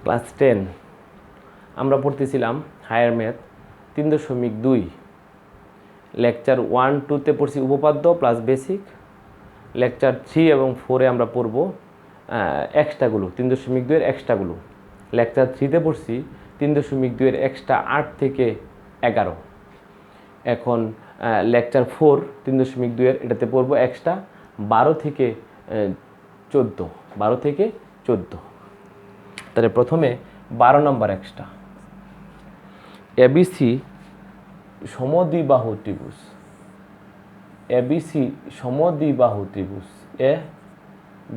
Class 10 আমরা পড়তেছিলাম higher math 3.2 lecture 1-2 তে পড়ছি উপপাদ্য প্লাস বেসিক। লেকচার 3 এবং 4-এ আমরা পড়ব এক্সট্রাগুলো 3.2 এর এক্সট্রাগুলো। লেকচার 3-তে পড়ছি 3.2 এর এক্সট্রা 8 থেকে 11। এখন লেকচার 4 3.2 এর এটাতে পড়ব এক্সট্রা 12 থেকে 14। তাহলে প্রথমে 12 নম্বর এক্সট্রা। এবিসি সমদ্বিবাহু ত্রিভুজ। এবিসি সমদ্বিবাহু ত্রিভুজ। এ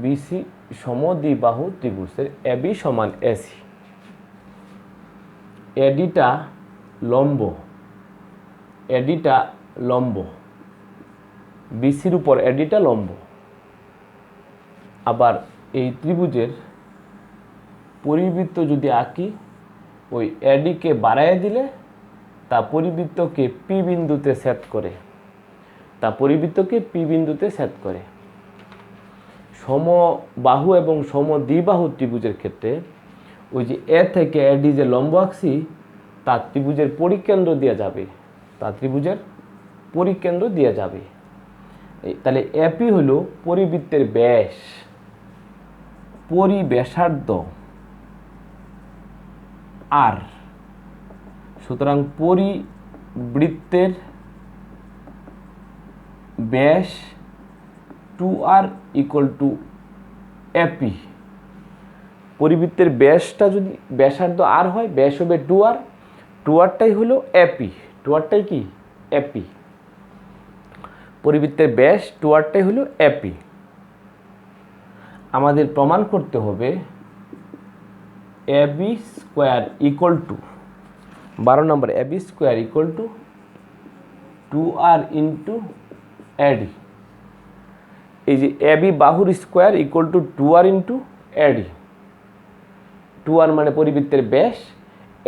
বিসি সমদ্বিবাহু ত্রিভুজের এবি সমান এসি। এডিটা লম্ব, এডিটা লম্ব, বিসির উপর এডিটা লম্ব। আবার এই ত্রিভুজের পরিবৃত্ত যদি আঁকি, ওই এডিকে বাড়ায় দিলে তা পরিবৃত্তকে পি বিন্দুতে ছেদ করে, সমবাহু এবং সমদ্বিবাহু ত্রিভুজের ক্ষেত্রে ওই যে এ থেকে এডি যে লম্ব আঁকছি তার ত্রিভুজের পরিকেন্দ্র দেওয়া যাবে, তাহলে এপি হলো পরিবৃত্তের ব্যাস, পরিব্যাসার্ধ আর। সুতরাং পরিবৃত্তের ব্যাস 2r = এপি। পরিবৃত্তের ব্যাসটা যদি ব্যাসার্ধ আর হয়, ব্যাস হবে 2r, 2rটাই হলো এপি। 2rটাই কি? এপি। পরিবৃত্তের ব্যাস 2rটাই হলো এপি। আমাদের প্রমাণ করতে হবে AB square equal to 12 number, AB square equal to 2r into AD. এই যে এবি বাহুর square equal to 2r into AD. 2r মানে পরিবৃত্তের ব্যাস,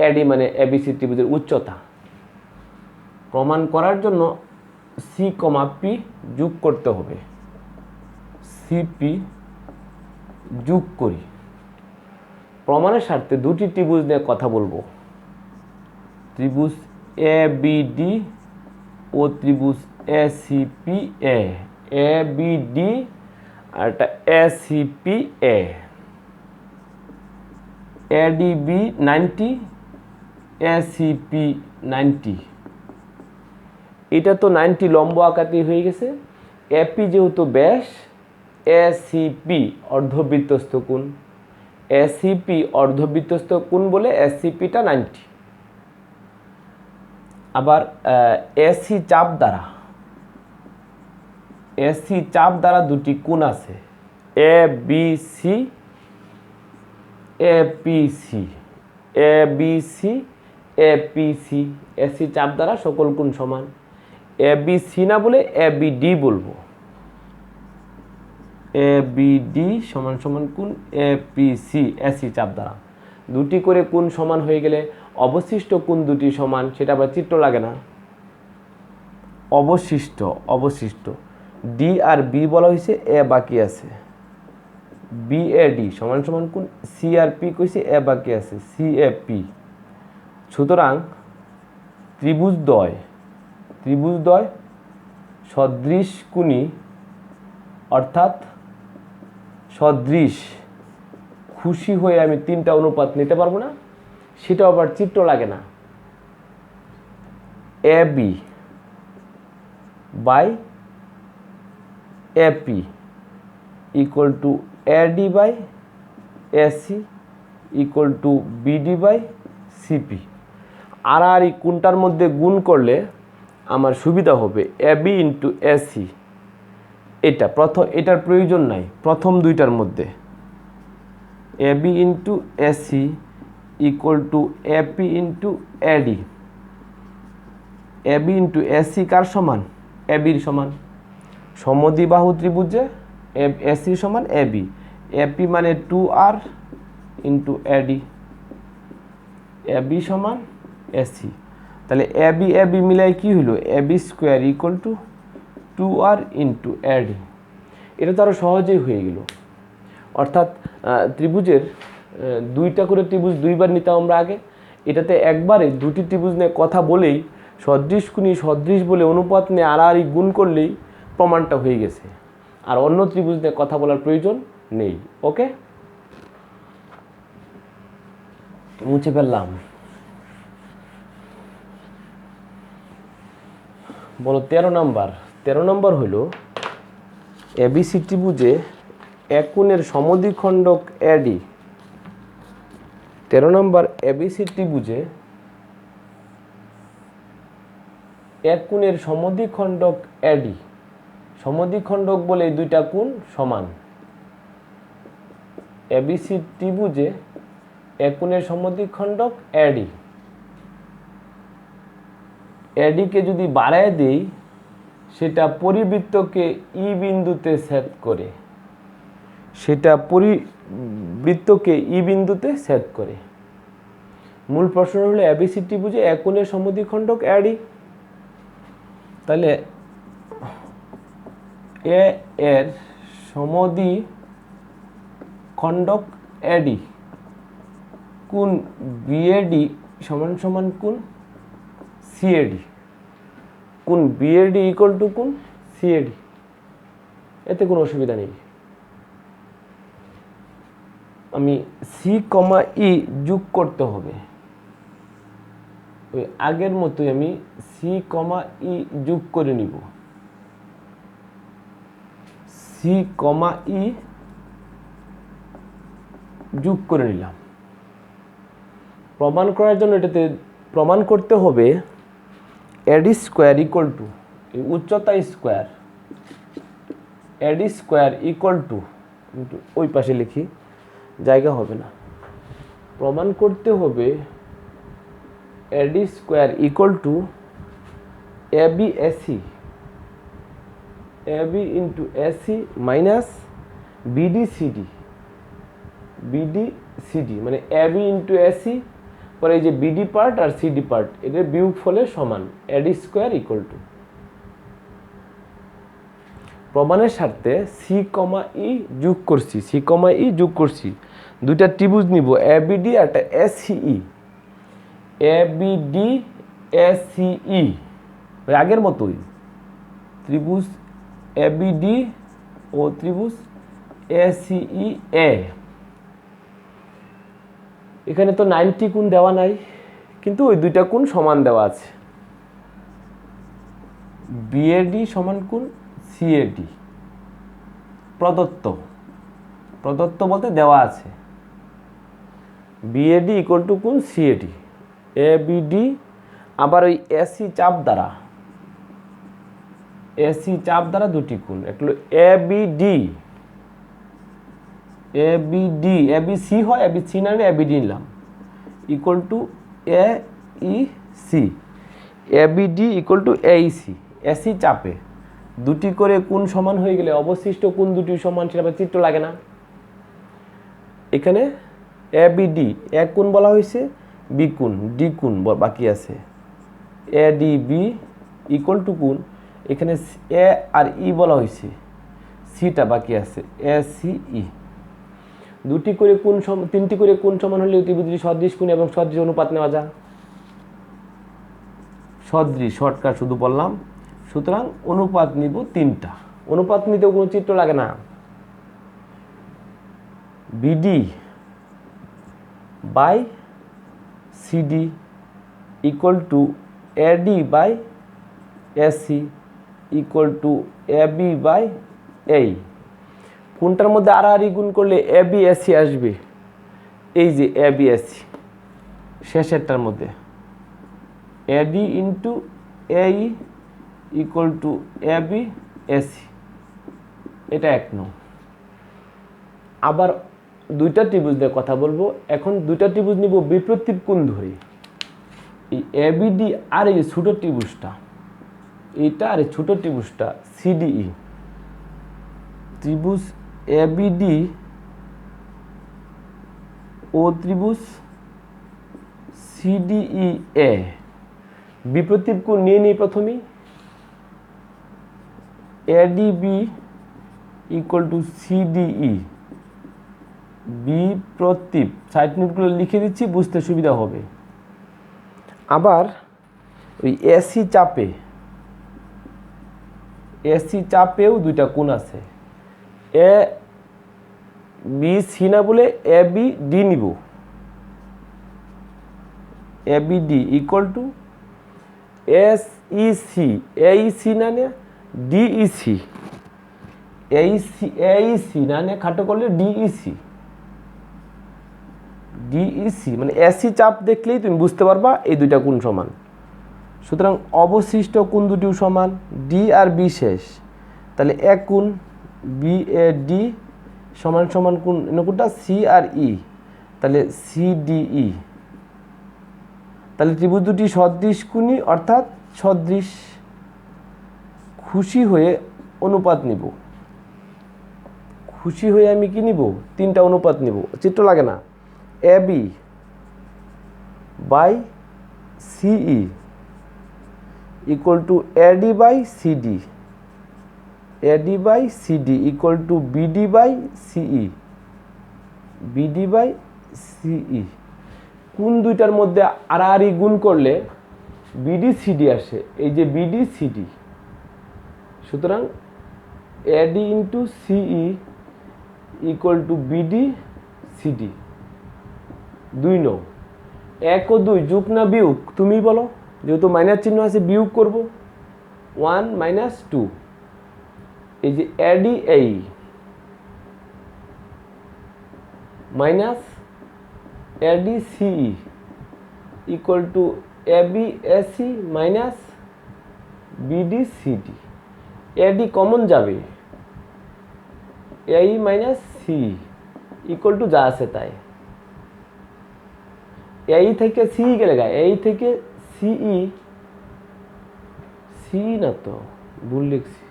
এডি মানে এবিসি ত্রিভুজের উচ্চতা। প্রমাণ করার জন্য সি কমা পি যোগ করতে হবে। সিপি যোগ করি। প্রমাণের স্বার্থে দুটি ত্রিভুজ নিয়ে কথা বলবো, ত্রিভুজ এ বিডি ও ত্রিভুজ এসিপি এ। এ বিডি আর একটা এসিপি এ। ADB 90, ACP 90। এটা তো 90 লম্ব আকারটি হয়ে গেছে। এপি যেহেতু ব্যাস, এসিপি অর্ধবৃত্তস্থ কোণ, এসিপি অর্ধবৃত্তস্থ কোণ বলে এসিপিটা 90। আবার এসি চাপ দ্বারা দুটি কোণ আছে, A B C, APC, ABC, APC. AC চাপ দ্বারা সকল কোণ সমান। এবিসি না বলে এবিডি বলবো। এবিডি সমান সমান কোণ এপিসি, এসি চাপ দ্বারা। দুটি করে কোণ সমান হয়ে গেলে অবশিষ্ট কোণ দুটি সমান, সেটা আবার চিত্র লাগে না। অবশিষ্ট ডি আর বি বলা হয়েছে, এ বাকি আছে। বিএডি সমান সমান কোণ সি আর পি কইছে, এ বাকি আছে, সিএপি। সুতরাং ত্রিভুজদ্বয় সদৃশ কোণী, অর্থাৎ সদৃশ। খুশি হয়ে আমি 3টা অনুপাত নিতে পারবো না, সেটা আবার চিত্র লাগে না। A B by AP equal to AD by AC equal to BD by CP. আর এই কোণটার মধ্যে গুণ করলে আমার সুবিধা হবে এবি ইন্টু এসি। এটার প্রয়োজন নাই প্রথম দুইটার মধ্যে। AB into AC equal to AP into AD. AB into AC কার সমান? এবির সমান। সমদ্বিবাহু ত্রিভুজে এসি সমান এবি। এপি মানে 2r ইন্টু এডি। এবি সমান এসি। তাহলে এবি মিলাই কি হলো? AB square equal to 2r into AD. এটা তো আরও সহজেই হয়ে গেল। অর্থাৎ ত্রিভুজের দুইটা করে ত্রিভুজ দুইবার নিতাম আমরা আগে, এটাতে একবারে দুটি ত্রিভুজ নিয়ে কথা বলেই সদৃশ গুণী সদৃশ বলে অনুপাত নিয়ে আড়াআড়ি গুণ করলেই প্রমাণটা হয়ে গেছে, আর অন্য ত্রিভুজ নিয়ে কথা বলার প্রয়োজন নেই। ওকে, মুছে ফেললাম। বলো 13 নাম্বার। 13 নম্বর হলো এবিসি ত্রিভুজে এক কোণের সমদ্বিখণ্ডক এডি। 13 নম্বর এবিসি ত্রিভুজে এক কোণের সমদ্বিখণ্ডক এডি। সমদ্বিখণ্ডক বলে দুইটা কোণ সমান। এবিসি ত্রিভুজে এক কোণের সমদ্বিখণ্ডক এডি। এডিকে যদি বাড়ায় দেই সেটা পরিবৃত্তকে ই বিন্দুতে ছেদ করে, সেটা পরিবৃত্তকে ই বিন্দুতে ছেদ করে। মূল প্রশ্ন হলো এবিসি ত্রিভুজে এক কোণের সমদ্বিখণ্ডক এডি। তাহলে এ এর সমদ্বিখণ্ডক এডি কোণ বিএডি সমান সমান কোণ সিএডি। কোণ বিএডি ইকুয়াল টু কোণ সিএডি, এতে কোনো অসুবিধা নেই। আমি সি কমা ই যোগ করতে হবে, ওই আগের মতোই আমি সি কমা ই যোগ করে নিব। সি কমা ই যোগ করে নিলাম। প্রমাণ করার জন্য এটাতে প্রমাণ করতে হবে এডি স্কোয়ার ইকুয়াল টু উচ্চতা square, AD square equal to, ওই পাশে লিখি জায়গা হবে না, প্রমাণ করতে হবে AD square equal to AB AC, AB into AC minus BD CD, BD CD মানে এবি ইন্টু এসি, পরে এই যে বিডি পার্ট আর সিডি পার্ট এদের বিয়োগ ফলে সমান এডি স্কোয়ার ইকুয়াল টু। প্রমাণের স্বার্থে সি কমা ই যোগ করছি, সি কমা ই যোগ করছি, দুইটা ত্রিভুজ নিব এবিডি আর একটা এসিই। এবিডি এসিই ওই আগের মতোই ত্রিভুজ এবিডি ও ত্রিভুজ এসিই এ। এখানে তো 90 কোণ দেওয়া নাই, কিন্তু ওই দুইটা কোণ সমান দেওয়া আছে। বিএডি সমান কোণ সিএডি প্রদত্ত, প্রদত্ত বলতে দেওয়া আছে। বিএডি ইকুয়াল টু কোণ সিএডি, এবিডি আবার ওই এসি চাপ দ্বারা, এসি চাপ দ্বারা দুটি কোণ, একটা হলো এবিডি, এবিডি এবিসি হয়, এবিসি না এবিডি নিলাম equal to A E C, ABD equal to AC. AC চাপে দুটি করে কোণ সমান হয়ে গেলে অবশিষ্ট কোণ দুটি সমান, সেটা চিত্র লাগে না। এখানে এবিডি এক কোণ বলা হয়েছে, বি কোণ ডি কোণ বাকি আছে, A D B equal to কোণ, এখানে এ আর ই বলা হয়েছে, সিটা বাকি আছে এ সি ই। দুটি করে কোণ তিনটি করে কোণ সমান হলে ত্রিভুজটি সদৃশ কোণ এবং সদৃশ অনুপাত নেওয়া যায়। সদৃশ শর্টকাট শুধু বললাম, সুতরাং অনুপাত নিব তিনটা। অনুপাত নিতেও কোনো চিত্র লাগে না। BD by CD equal to AD by AC equal to AB by এই। কোনটার মধ্যে আড়াআড়ি গুণ করলে এবি এসি আসবে, এই যে এবি এসি শেষেরটার মধ্যে, এডি ইন্টু এই ইকুয়াল টু এবি এসি, এটা 1 নং। আবার দুইটা ত্রিভুজ দিয়ে কথা বলবো। এখন দুইটা ত্রিভুজ নিব বিপরীত কোণ ধরে, এই এবিডি আর এই ছোট ত্রিভুজটা, এইটা আর এই ছোট ত্রিভুজটা সিডিই। ত্রিভুজ এবিডি ও ত্রিভুজ সিডিই এ বিপরীত কোণ নিয়ে নিই প্রথমেই। ADB equal to CDE B প্রতীপ সাইড নোটগুলো লিখে দিচ্ছি, বুঝতে সুবিধা হবে। আবার ওই এসি চাপেও দুইটা কোণ আছে, এ বি সি না বলে এ বি ডি নিব। A B D equal to S E C, A E C না নে D E C, A E C না নে খাটো করলে ডিইসি, ডিইসি মানে এসি চাপ দেখলেই তুমি বুঝতে পারবা এই দুইটা কোণ সমান। সুতরাং অবশিষ্ট কোণ দুটিও সমান, ডি আর বি শেষ, তাহলে এক কোণ বি এ ডি সমান সমান কোণ কোনটা সি আর ই, তাহলে সি ডি ই। তাহলে ত্রিভুজ দুটি সদৃশ কোণী অর্থাৎ সদৃশ। খুশি হয়ে অনুপাত নিব, খুশি হয়ে আমি কি নিব, তিনটা অনুপাত নিব, চিত্র লাগে না। A B by CE equal to AD by CD, AD by CD equal to BD by CE, BD by CE. কোন দুইটার মধ্যে আড়াআড়ি গুণ করলে বিডি সিডি আসে, এই যে বিডি সিডি। সুতরাং এডি ইন্টু সিই ইকুয়াল টু বিডি সিডি। 2 নং 1 ও 2 যোগ না বিয়োগ তুমি বলো, যেহেতু মাইনাস চিহ্ন আছে বিয়োগ করব, 1 মাইনাস 2, এই যে এডি এই minus AD CE equal to AB AC minus BD CD. AD common যাবে, এই মাইনাস সি ইকুয়াল টু যা আছে তাই, এই থেকে সি গেলে গা, এই থেকে সিই, সি না তো ভুল লিখছি,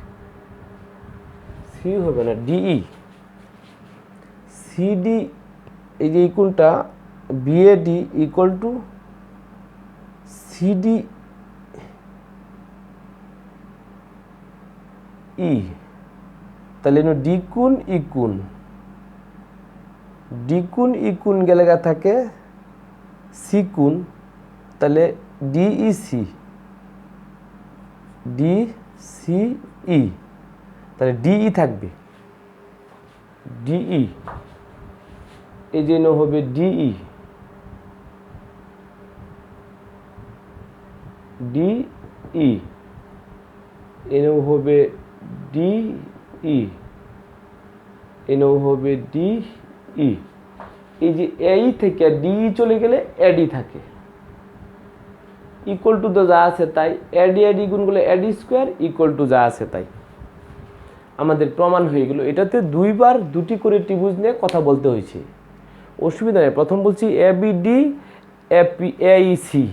সি হবে না ডিই, সিডি এই যে ইকুয়ালটা BAD equal to CD E. তাহলে ডি কোণ ই কোণ, ডি কোণ ই কোণ গেলে গা থাকে সি কোণ, তাহলে ডিইসি, ডি সি ই, তাহলে ডিই থাকবে, ডিই এই যে হবে ডিই, ডিই এনেও হবে ডিই, এনেও হবে ডিই। এই যে এই থেকে ডিই চলে গেলে এডি থাকে, ইকুয়াল টু যা আছে তাই, এডি এডি গুণ করলে এডি স্কোয়ার ইকুয়াল টু যা আছে তাই। আমাদের প্রমাণ হয়ে গেল। এটাতে দুইবার দুটি করে ত্রিভুজ নিয়ে কথা বলতে হয়েছে, অসুবিধা নেই। প্রথম বলছি এ বি ডি এইসি,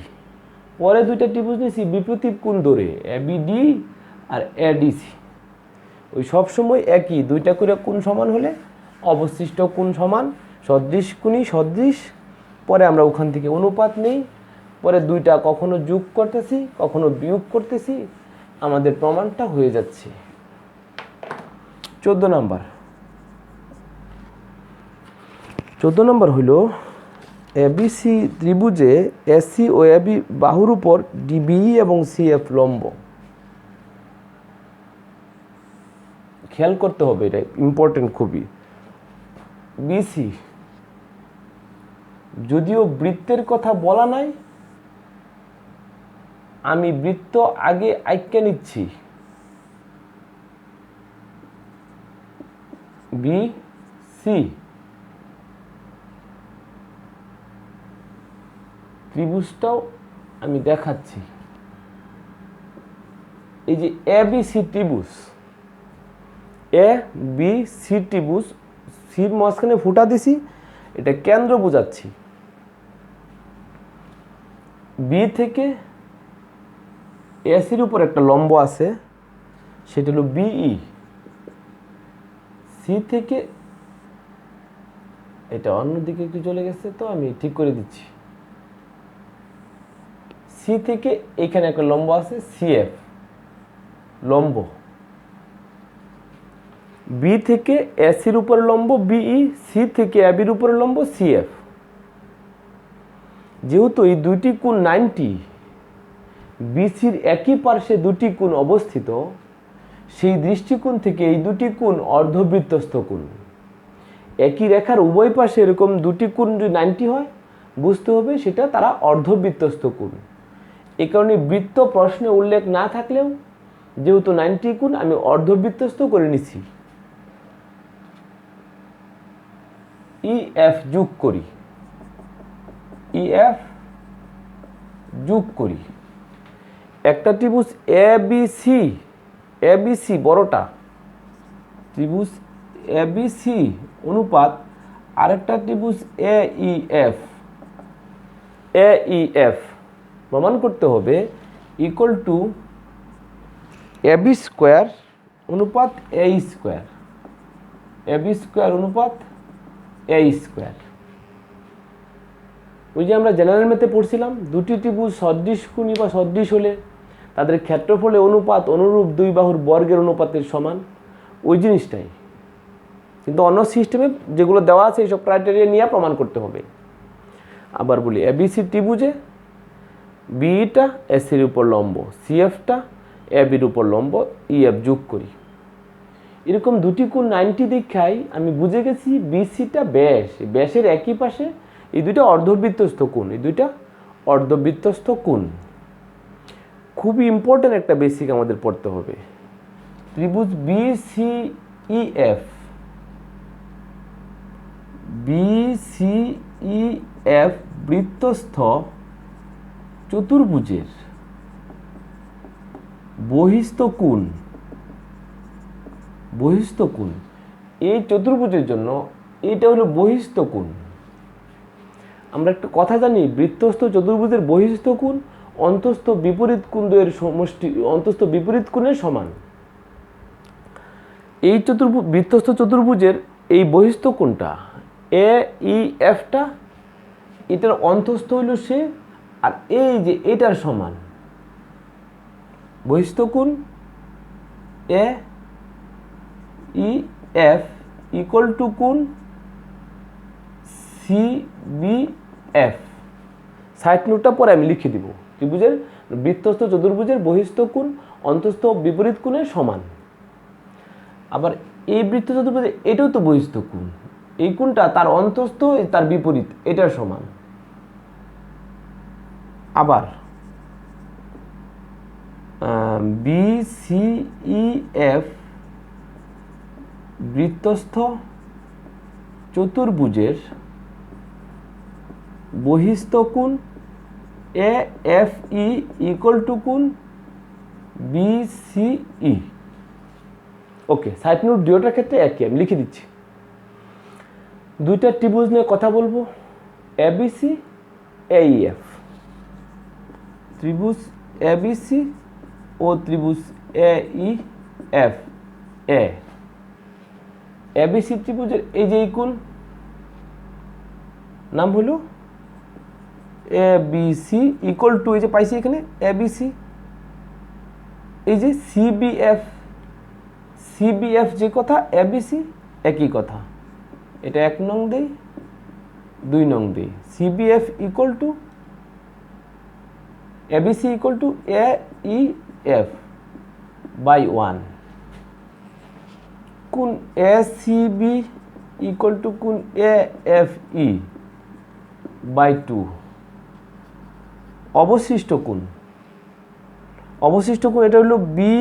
পরে দুইটা ত্রিভুজ নিয়েছি বিপরীত কোণ ধরে, এ বি ডি আর এডিসি। ওই সবসময় একই, দুইটা করে কোণ সমান হলে অবশিষ্ট কোণ সমান, সদৃশ কোণী সদৃশ। পরে আমরা ওখান থেকে অনুপাত নেই, পরে দুইটা কখনো যোগ করতেছি কখনো বিয়োগ করতেছি, আমাদের প্রমাণটা হয়ে যাচ্ছে। 14 নাম্বার, 14 নম্বর হইল এবিসি ত্রিভুজে এসি ও এবি বাহুর উপর ডিবিই এবং সিএফ লম্ব। খেয়াল করতে হবে, এটা ইম্পর্টেন্ট খুবই। বিসি যদিও বৃত্তের কথা বলা নাই, আমি বৃত্ত আগে আইক্যা নিচ্ছি। বি সি ত্রিভুজটাও আমি দেখাচ্ছি। এই যে এ বি সি ত্রিভুজ, এ বি সি ত্রিভুজ, সির মাঝখানে ফুটা দিছি, এটা কেন্দ্র বোঝাচ্ছি। বি থেকে এসির উপর একটা লম্ব আছে, সেটা হলো বিই। সি থেকে এটা অন্যদিকে একটু চলে গেছে, তো আমি ঠিক করে দিচ্ছি। সি থেকে এখানে একটা লম্ব আছে সিএফ লম্ব। বি থেকে এসির উপরে লম্ব বিই, সি থেকে এবির উপরে লম্ব সিএফ। যেহেতু এই দুইটি কোণ 90, বিসির একই পার্শ্বে দুটি কোণ অবস্থিত, সেই দৃষ্টিকোণ থেকে এই দুটি কোণ অর্ধবৃত্তস্থ কোণ। একই রেখার উভয় পাশে এরকম দুটি কোণ যদি 90 হয়, বুঝতে হবে সেটা তারা অর্ধবৃত্তস্থ কোণ। এই কারণে বৃত্ত প্রশ্নে উল্লেখ না থাকলেও যেহেতু 90 কোণ আমি অর্ধবৃত্তস্থ করে নিছি। ইএফ যোগ করি, ইএফ যোগ করি। একটা ত্রিভুজ এবিসি, এবিসি বড়টা ত্রিভুজ এবিসি অনুপাত আরেকটা ত্রিভুজ এইএফ, এইএফ প্রমাণ করতে হবে ইকুয়াল টু এবি স্কোয়ার অনুপাত এ স্কোয়ার, এবি স্কোয়ার অনুপাত এ স্কোয়ার। ওই যে আমরা জেনারেল ম্যাথে পড়ছিলাম, দুটি ত্রিভুজ সদৃশকোণী বা সদৃশ হলে তাদের ক্ষেত্রফলে অনুপাত অনুরূপ দুই বাহুর বর্গের অনুপাতের সমান, ওই জিনিসটাই, কিন্তু অন্য সিস্টেমে যেগুলো দেওয়া আছে এইসব ক্রাইটেরিয়া নিয়ে প্রমাণ করতে হবে। আবার বলি, এবিসি ত্রিভুজে বিটা এসির উপর লম্ব, সিএফটা এবির উপর লম্ব, ইএফ যোগ করি। এরকম দুটি কোণ 90 দেখাই আমি বুঝে গেছি বিসিটা ব্যাস, ব্যাসের একই পাশে এই দুইটা অর্ধবৃত্তস্থ কোণ, এই দুইটা অর্ধবৃত্তস্থ কোণ। খুবই ইম্পর্টেন্ট একটা বেসিক আমাদের পড়তে হবে। ত্রিভুজ বিসিইএফ, বিসিইএফ বৃত্তস্থ চতুর্ভুজের বহিস্থ কোণ, বহিস্থ কোণ এই চতুর্ভুজের জন্য এটা হলো বহিস্থ কোণ। আমরা একটা কথা জানি, বৃত্তস্থ চতুর্ভুজের বহিস্থ কোণ অন্তস্থ বিপরীত কোণ দ্বয়ের সমষ্টি, অন্তস্থ বিপরীত কোণের সমান। এই বৃত্তস্থ চতুর্ভুজের এই বহিস্থ কোণটা এ ই এফটা, এটার অন্তস্থ হইল সে, আর এই যে এটার সমান বহিস্থ কোণ এ ই এফ ইকুয়াল টু কোণ সি বি এফ। সাইড নোটটা পরে আমি লিখে দিব। ত্রিভুজের বৃত্তস্থ চতুর্ভুজের বহিস্থ কোণ অন্তস্থ বিপরীত কোণের সমান। আবার এই বৃত্ত চতুর্ভুজে এটাও তো বহিস্থ কোণ, এই কোণটা তার অন্তস্থ তার বিপরীত এটার সমান। আবার বিসিইএফ বৃত্তস্থ চতুর্ভুজের বহিস্থ কোণ A F E equal to কোণ বিসিই। ওকে, সাইড নোট দুটোটার ক্ষেত্রে একই, আমি লিখে দিচ্ছি। দুইটা ত্রিভুজ নিয়ে কথা বলবো, এবিসি এইএফ, ত্রিভুজ এবিসি ও ত্রিভুজ এইএফ। এবিসি ত্রিভুজের এই যে কোণ নাম হলো এবিসি ইকুয়াল টু, এই যে পাইছি এখানে এবিসি, এই যে সিবিএফ, সিবিএফ যে কথা এবিসি একই কথা, এটা 1 নং দেই 2 নং দেই। CBF equal to ABC equal to A E F by 1, কোণ এসিবি ইকুয়াল টু কোণ এ এফ ই বাই 2। অবশিষ্ট কোণ, অবশিষ্ট কোণ এটা হলো B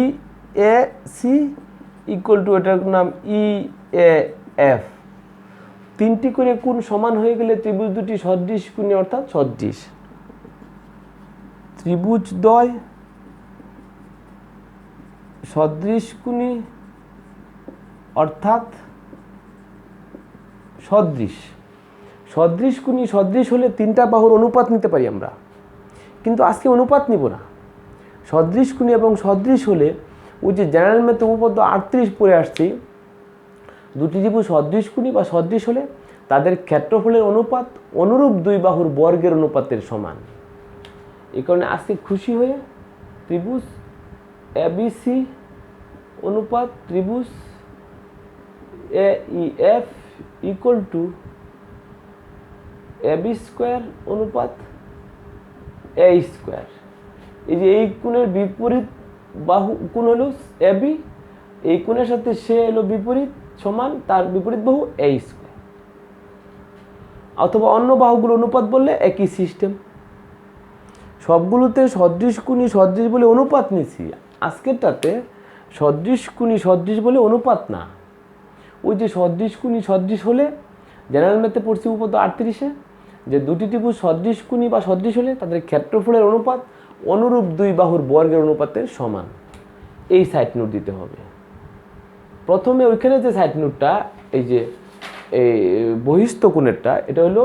A C equal to, এটার নাম ই এ এফ। তিনটি করে কোণ সমান হয়ে গেলে ত্রিভুজ দুটি সদৃশ কোণী অর্থাৎ সদৃশ। ত্রিভুজ দ্বয় সদৃশ কোণী অর্থাৎ সদৃশ। সদৃশ কোণী সদৃশ হলে তিনটা বাহুর অনুপাত নিতে পারি আমরা, কিন্তু আজকে অনুপাত নিব না। সদৃশ কোণী এবং সদৃশ হলে ওই যে জেনারেল ম্যাথ উপপাদ্য 38 পড়ে আসছি, দুটি ত্রিভুজ সদৃশ কোণী বা সদৃশ হলে তাদের ক্ষেত্রফলের অনুপাত অনুরূপ দুই বাহুর বর্গের অনুপাতের সমান। এই কারণে আজকে খুশি হয়ে ত্রিভুজ এবিসি অনুপাত ত্রিভুজ A E F equal to A B square অনুপাত এ স্কোয়ার। এই যে এই কোণের বিপরীত বাহু কোণ হলো এ বি, এই কোণের সাথে সে হলো বিপরীত সমান তার বিপরীত বাহু এ স্কোয়ার, অথবা অন্য বাহুগুলো অনুপাত বললে একই সিস্টেম। সবগুলোতে সদৃশ কোণী সদৃশ বলে অনুপাত নিছি, আজকেরটাতে সদৃশ কোণী সদৃশ বলে অনুপাত না। ওই যে সদৃশ কোণী সদৃশ হলে জেনারেল ম্যাথে পড়ছি উপপাদ্য 38-এ, যে দুটি ত্রিভুজ সদৃশ কোণী বা সদৃশ হলে তাদের ক্ষেত্রফলের অনুপাত অনুরূপ দুই বাহুর বর্গের অনুপাতের সমান। এই সাইড নোট দিতে হবে। প্রথমে ওইখানে যে সাইড নোটটা, এই যে এই বহিস্থ কোণেরটা, এটা হলো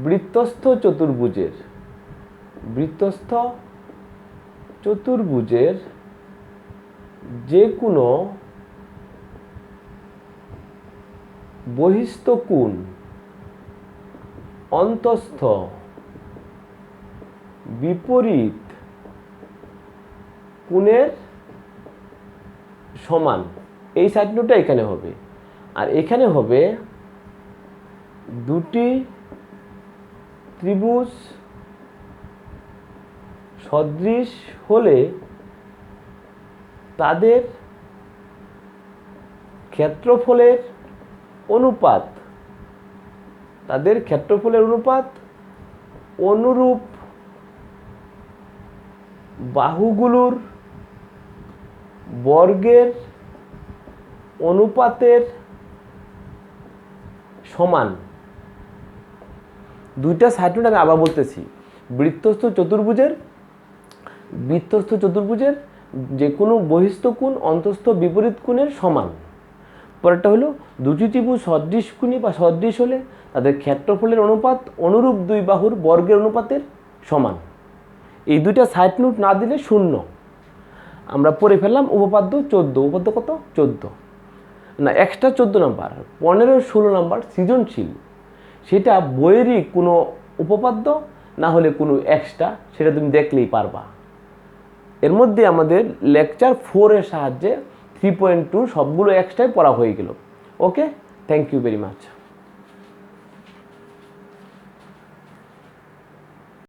বৃত্তস্থ চতুর্ভুজের যে কোনো বহিস্থ কোণ অন্তস্থ বিপরীত কোণের সমান। এই সাইড নোটটা এখানে হবে। আর এখানে হবে দুটি ত্রিভুজ সদৃশ হলে তাদের ক্ষেত্রফলের অনুপাত অনুরূপ বাহুগুলোর বর্গের অনুপাতের সমান। দুইটা সাইড নোট আমি আবার বলতেছি। বৃত্তস্থ চতুর্ভুজের যে কোনো বহিস্থ কোণ অন্তস্থ বিপরীত কোণের সমান। পরেরটা হলো দুটি ত্রিভুজ সদৃশ কোণী বা সদৃশ হলে তাদের ক্ষেত্রফলের অনুপাত অনুরূপ দুই বাহুর বর্গের অনুপাতের সমান। এই দুইটা সাইড নোট না দিলে শূন্য। আমরা পড়ে ফেললাম উপপাদ্য 14। উপপাদ্য কত? 14 না, এক্সট্রা 14 নাম্বার, 15-16 নাম্বার সৃজনশীল। সেটা বইয়েরই কোনো উপপাদ্য না হলে কোনো এক্সট্রা, সেটা তুমি দেখলেই পারবা। এর মধ্যে আমাদের লেকচার 4-এর সাহায্যে 3.2 সবগুলো এক্সট্রাই পড়া হয়ে গেল। ওকে, থ্যাংক ইউ ভেরি মাচ।